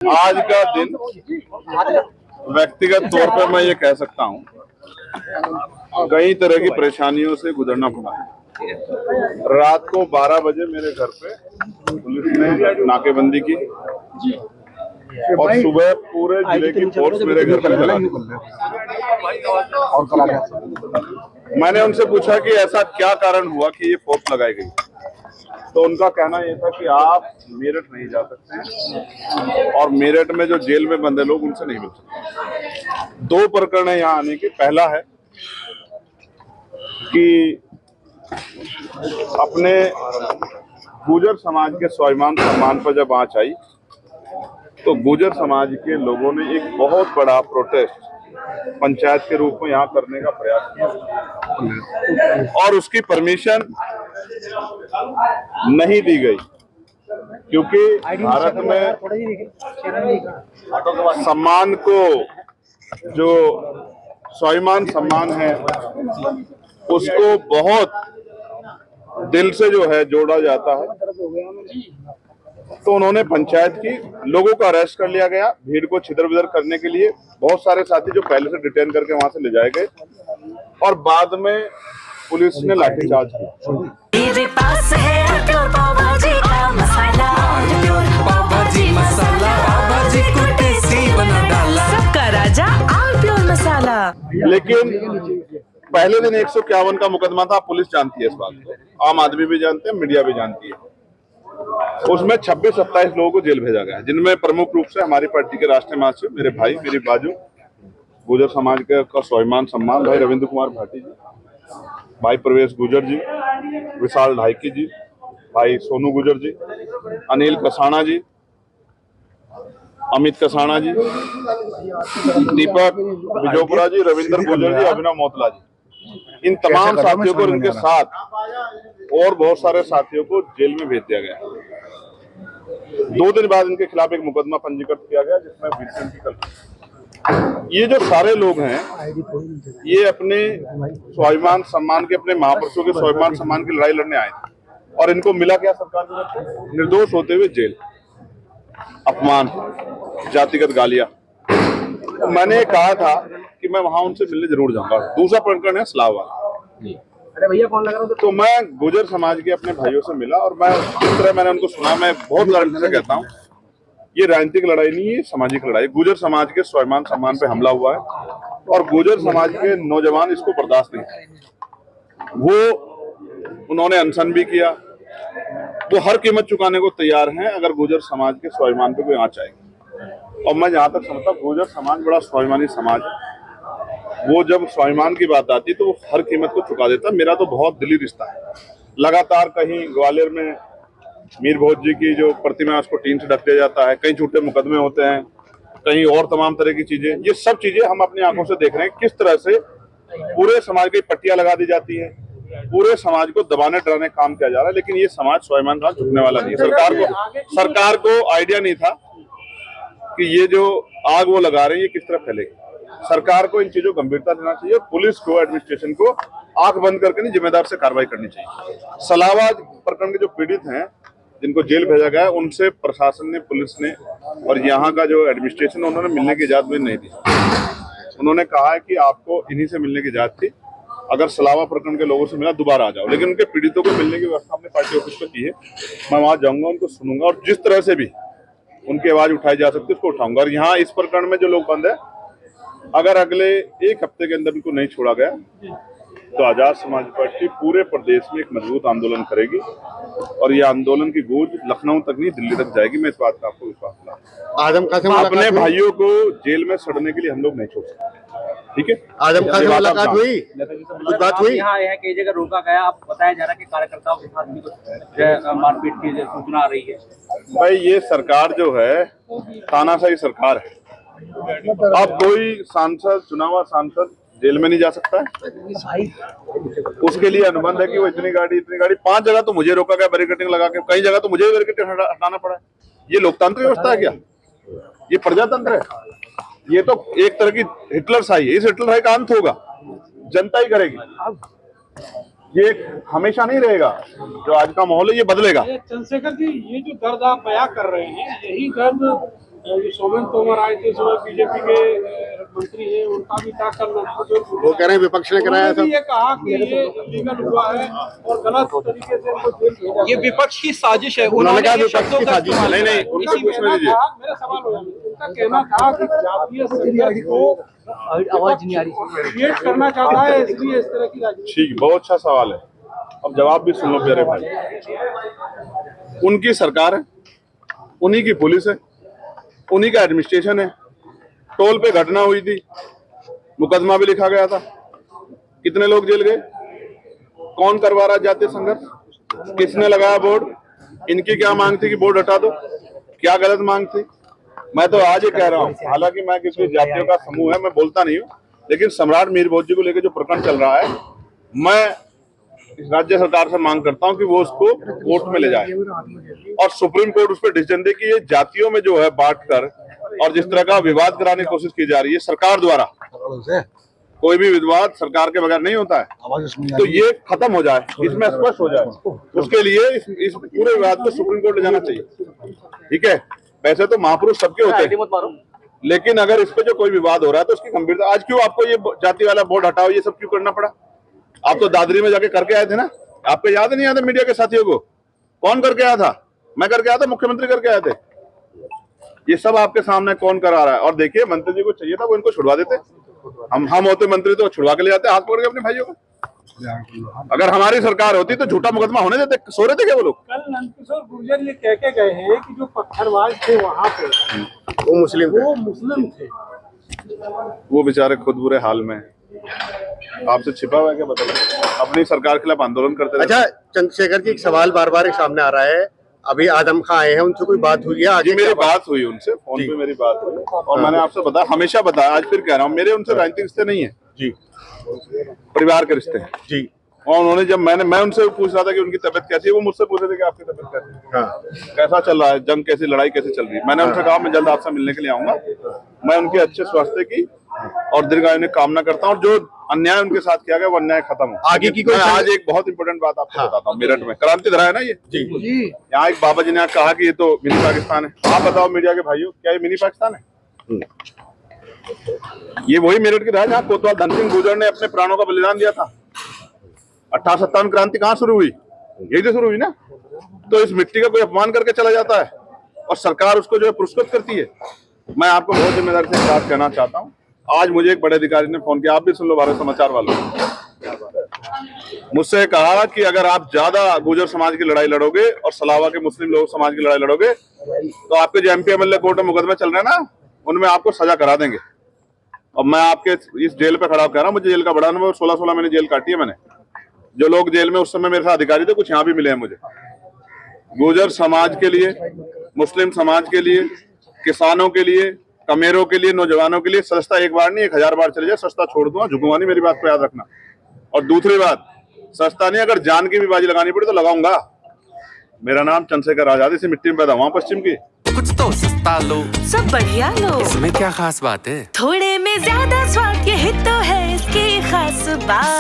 आज का दिन व्यक्तिगत तौर पर मैं ये कह सकता हूँ, कई तरह की परेशानियों से गुजरना पड़ा। रात को 12 बजे मेरे घर पे पुलिस ने नाकेबंदी की और सुबह पूरे जिले की फोर्स मेरे घर पर लगा दी। मैंने उनसे पूछा कि ऐसा क्या कारण हुआ कि ये फोर्स लगाई गई, तो उनका कहना यह था कि आप मेरठ नहीं जा सकते हैं और मेरठ में जो जेल में बंदे लोग उनसे नहीं मिल सकते। दो प्रकरण है यहाँ आने के। पहला है कि अपने गुर्जर समाज के स्वाभिमान सम्मान पर जब आंच आई तो गुर्जर समाज के लोगों ने एक बहुत बड़ा प्रोटेस्ट पंचायत के रूप में यहाँ करने का प्रयास किया और उसकी परमिशन नहीं दी गई, क्योंकि भारत में सम्मान को, जो स्वाभिमान सम्मान है, उसको बहुत दिल से जो है जोड़ा जाता है। तो उन्होंने पंचायत की लोगों को अरेस्ट कर लिया गया भीड़ को छितर बितर करने के लिए। बहुत सारे साथी जो पहले से डिटेन करके वहां से ले जाए गए और बाद में पुलिस ने लाठीचार्ज किया। मेरे पास है प्योर पाव भाजी का मसाला, पाव भाजी मसाला, पाव भाजी को टेस्टी बना डाला, सबका राजा आल प्योर मसाला। लेकिन पहले दिन 151 का मुकदमा था, पुलिस जानती है इस बात को, आम आदमी भी जानते हैं, मीडिया भी जानती है। उसमें 26-27 लोगों को जेल भेजा गया, जिनमें प्रमुख रूप से हमारी पार्टी के राष्ट्रीय महासचिव, मेरे भाई, मेरी बाजू, गुर्जर समाज का स्वाभिमान सम्मान भाई रविंद्र कुमार भाटी जी, भाई प्रवेश गुर्जर जी, विशाल ढाइकी जी, भाई सोनू गुर्जर जी, अनिल कसाना जी, अमित कसाना जी, दीपक बिजोपुरा जी, रविंद्र गुर्जर जी, अभिनव मोतला जी, इन तमाम साथियों को, इनके साथ और बहुत सारे साथियों को जेल में भेज दिया गया। 2 दिन बाद इनके खिलाफ एक मुकदमा पंजीकृत किया गया जिसमें बीसीएम की कल। ये जो सारे लोग हैं, ये अपने स्वाभिमान सम्मान के, अपने महापुरुषों के स्वाभिमान सम्मान की लड़ाई लड़ने आए थे और इनको मिला क्या सरकार की? निर्दोष होते हुए जेल, अपमान, जातिगत गालियां। तो मैंने कहा था कि मैं वहां उनसे मिलने जरूर जाऊंगा। दूसरा प्रकरण है सलावा। अरे भैया कौन लगा रहा? तो मैं गुर्जर समाज के अपने भाइयों से मिला और मैं जिस तरह मैंने उनको सुना, मैं बहुत गारंटी से कहता हूँ, ये राजनीतिक लड़ाई नहीं है, सामाजिक लड़ाई। गुर्जर समाज के स्वाभिमान सम्मान पे हमला हुआ है और गुर्जर समाज के नौजवान इसको बर्दाश्त नहीं करेंगे। वो उन्होंने अनशन भी किया, वो हर कीमत चुकाने को तैयार हैं अगर गुर्जर समाज के स्वाभिमान पे कोई आंच आएगी। और मैं जहां तक समझता हूँ, गुर्जर समाज बड़ा स्वाभिमानी समाज है। वो जब स्वाभिमान की बात आती है तो वो हर कीमत को चुका देता है। मेरा तो बहुत दिली रिश्ता है। लगातार कहीं ग्वालियर में मीर भोज जी की जो प्रतिमा है उसको टीन से ढक दिया जाता है, कहीं झूठे मुकदमे होते हैं, कहीं और तमाम तरह की चीजें। ये सब चीजें हम अपनी आंखों से देख रहे हैं, किस तरह से पूरे समाज की पट्टियां लगा दी जाती है, पूरे समाज को दबाने डराने का काम किया जा रहा है। लेकिन ये समाज स्वाभिमान का झुकने वाला नहीं है। सरकार को आइडिया नहीं था कि ये जो आग वो लगा रहे हैं ये किस तरह फैलेगी। सरकार को इन चीजों को गंभीरता देना चाहिए, पुलिस को, एडमिनिस्ट्रेशन को आंख बंद करके नहीं, जिम्मेदार से कार्रवाई करनी चाहिए। सलावा प्रकरण के जो पीड़ित हैं, जिनको जेल भेजा गया है, उनसे प्रशासन ने, पुलिस ने और यहाँ का जो एडमिनिस्ट्रेशन, उन्होंने मिलने की इजाजत नहीं दी। उन्होंने कहा है कि आपको इन्हीं से मिलने की इजाजत थी, अगर सलावा प्रकरण के लोगों से मिला दोबारा आ जाओ। लेकिन उनके पीड़ितों को मिलने की व्यवस्था हमने पार्टी ऑफिस पर की है। मैं वहां जाऊंगा, उनको सुनूंगा और जिस तरह से भी उनकी आवाज उठाई जा सकती है उसको उठाऊंगा। और यहाँ इस प्रकरण में जो लोग बंद है, अगर अगले 1 हफ्ते के अंदर इनको नहीं छोड़ा गया तो आजाद समाज पार्टी पूरे प्रदेश में एक मजबूत आंदोलन करेगी और ये आंदोलन की गूंज लखनऊ तक नहीं, दिल्ली तक जाएगी। मैं इस बात का आपको विश्वास दिलाता हूं। आजम कासिम अपने भाइयों को जेल में सड़ने के लिए हम लोग नहीं छोड़ सकते। ठीक है, आजम कासिम मुलाकात हुई, कुछ बात हुई? यहाँ है कई जगह रोका गया, आप बताया जा रहा है कि कार्यकर्ताओं के साथ भी कुछ मारपीट की सूचना आ रही है। भाई ये सरकार जो है तानाशाही सरकार है। अब कोई सांसद, चुनावा सांसद जेल में नहीं जा सकता है, उसके लिए अनुबंध है कि वो इतनी गाड़ी 5 जगह तो मुझे रोका गया बैरिकेडिंग लगा के, कई जगह तो मुझे बैरिकेडिंग हटाना पड़ा। ये लोकतांत्रिक व्यवस्था है क्या? ये प्रजातंत्र है? ये तो एक तरह की हिटलरशाही है। इस हिटलरशाही का अंत होगा, जनता ही करेगी। ये हमेशा नहीं रहेगा। जो आज का माहौल है ये बदलेगा। चंद्रशेखर जी, ये जो दर्द आप बयां कर रहे हैं, यही दर्द ये सोमेन तोमर आए थे जो बीजेपी के मंत्री हैं, उनका भी क्या करना था? वो कह रहे हैं विपक्ष ने कराया उन्होंने सब। भी ये कहा कि ये इलीगल हुआ है और गलत तरीके से इनको जेल भेजा ये गया। विपक्ष की साजिश है। उन्होंने कहा ये विपक्ष शब्दों की का साजिश है। इस्तेमाल नहीं, किया। उनका उनका पूछने कहना दीजिए। था, मेरा सवाल हो जाए, उनका कहना था कि जातीय संघर्ष को आवाज नहीं आ रही। क्रिएट करना चाहता है, इसलिए इस तरह की राजनीति। ठीक, बहुत अच्छा सवाल है। अब जवाब भी सुन लो प्यारे भाई। उनकी सरकार है, उन्हीं की पुलिस है, उन्हीं का एडमिनिस्ट्रेशन है। टोल पे घटना हुई थी, मुकदमा भी लिखा गया था, कितने लोग जेल गए? कौन करवा रहा जातीय संघर्ष? किसने लगाया बोर्ड? इनकी क्या मांग थी कि बोर्ड हटा दो? क्या गलत मांग थी? मैं तो आज ही कह रहा हूँ, हालांकि मैं किसी जातियों का समूह है, मैं बोलता नहीं हूँ, लेकिन सम्राट मीर भोज जी को लेकर जो प्रकरण चल रहा है, मैं इस राज्य सरकार से मांग करता हूं कि वो उसको कोर्ट में ले जाए और सुप्रीम कोर्ट उस पर डिसीजन दे कि ये जातियों में जो है बांट कर और जिस तरह का विवाद कराने की कोशिश की जा रही है सरकार द्वारा, कोई भी विवाद सरकार के बगैर नहीं होता है, तो ये खत्म हो जाए, इसमें स्पष्ट हो जाए। उसके लिए इस पूरे विवाद को सुप्रीम कोर्ट ले जाना चाहिए। ठीक है, वैसे तो महापुरुष सबके होते हैं, लेकिन अगर इस पे जो कोई विवाद हो रहा है तो उसकी गंभीरता, आज क्यों आपको ये जाति वाला बोर्ड हटाओ ये सब क्यों करना पड़ा? आप तो दादरी में जाके करके आए थे ना, आपको याद नहीं आता मीडिया के साथियों को? कौन करके आया था? मैं करके आया था, मुख्यमंत्री करके आए थे। ये सब आपके सामने कौन करा रहा है? और देखिए, मंत्री जी को चाहिए था वो इनको छुड़वा देते, हम होते मंत्री तो छुड़वा के ले जाते हाथ पकड़ के अपने भाइयों को। अगर हमारी सरकार होती तो झूठा मुकदमा होने देते, सो रहे थे क्या वो लोग? कल नंदकिशोर गुर्जर ये कह के गए हैं कि जो पत्थरबाज थे वहाँ पे वो मुस्लिम थे। वो मुस्लिम थे। वो बेचारे खुद बुरे हाल में हैं। आपसे छिपा हुआ है क्या? बताइए। अपनी सरकार के खिलाफ आंदोलन करते रहे। अच्छा चंद्रशेखर जी, एक सवाल बार बार सामने आ रहा है, अभी आदम खां आए हैं, उनसे कोई बात हुई है? जी आगे मेरी क्या बात हुई उनसे, फोन पे मेरी बात हुई और मैंने आपसे बताया, हमेशा बताया, आज फिर कह रहा हूँ, मेरे उनसे राजनीतिक रिश्ते नहीं है जी परिवार के रिश्ते हैं जी। और उन्होंने जब मैं उनसे पूछ रहा था कि उनकी तबीयत कैसी है, वो मुझसे पूछ रहे थे कि आपकी तबीयत कैसी है, हाँ कैसा चल रहा है, जंग कैसी, लड़ाई कैसी चल रही है। मैंने उनसे कहा मैं जल्द आपसे मिलने के लिए आऊंगा, मैं उनके अच्छे स्वास्थ्य की और दीर्घायु की कामना करता हूँ और जो अन्याय उनके साथ किया गया वो अन्याय खत्म हो। आगे की कोई मैं आज एक बहुत इंपॉर्टेंट बात आपको बताता हूँ। मेरठ में क्रांति धरा है ना, ये जी यहाँ एक बाबा जी ने कहा कि ये तो मिनी पाकिस्तान है। आप बताओ मीडिया के भाइयों, क्या ये मिनी पाकिस्तान है? ये वही मेरठ की राह जहाँ कोतवाल धन सिंह गुर्जर ने अपने प्राणों का बलिदान दिया था। 1857 क्रांति कहाँ शुरू हुई? यही तो शुरू हुई ना। तो इस मिट्टी का कोई अपमान करके चला जाता है और सरकार उसको जो है पुरस्कृत करती है। मैं आपको बहुत जिम्मेदारी से बात कहना चाहता हूँ। आज मुझे एक बड़े अधिकारी ने फोन किया, आप भी सुन लो भारत समाचार वालों, मुझसे कहा कि अगर आप ज्यादा गुर्जर समाज की लड़ाई लड़ोगे और सलावा के मुस्लिम लोग समाज की लड़ाई लड़ोगे तो आपके जो एमपी एमएलए कोर्ट में मुकदमे चल रहे हैं ना, उनमें आपको सजा करा देंगे। और मैं आपके इस जेल पे खड़ा कह रहा हूँ, मुझे जेल का बड़ा अनुभव, 16 महीने जेल काटी है मैंने। जो लोग जेल में उस समय मेरे साथ अधिकारी थे, कुछ यहाँ भी मिले हैं मुझे। गुर्जर समाज के लिए, मुस्लिम समाज के लिए, किसानों के लिए, कमेरों के लिए, नौजवानों के लिए सस्ता एक बार नहीं 1000 बार चले जाए, सस्ता छोड़ दूंगा, झुकूंगा नहीं, मेरी बात को याद रखना। और दूसरी बात, सस्ता नहीं, अगर जान की भी बाजी लगानी पड़ी तो लगाऊंगा। मेरा नाम चंद्रशेखर आजाद, इसी मिट्टी में पैदा हुआ पश्चिम की। कुछ तो सस्ता लो, सब बढ़िया लो, इसमें क्या खास बात है? थोड़े में ज्यादा स्वाद, यही तो है इसकी खास बात।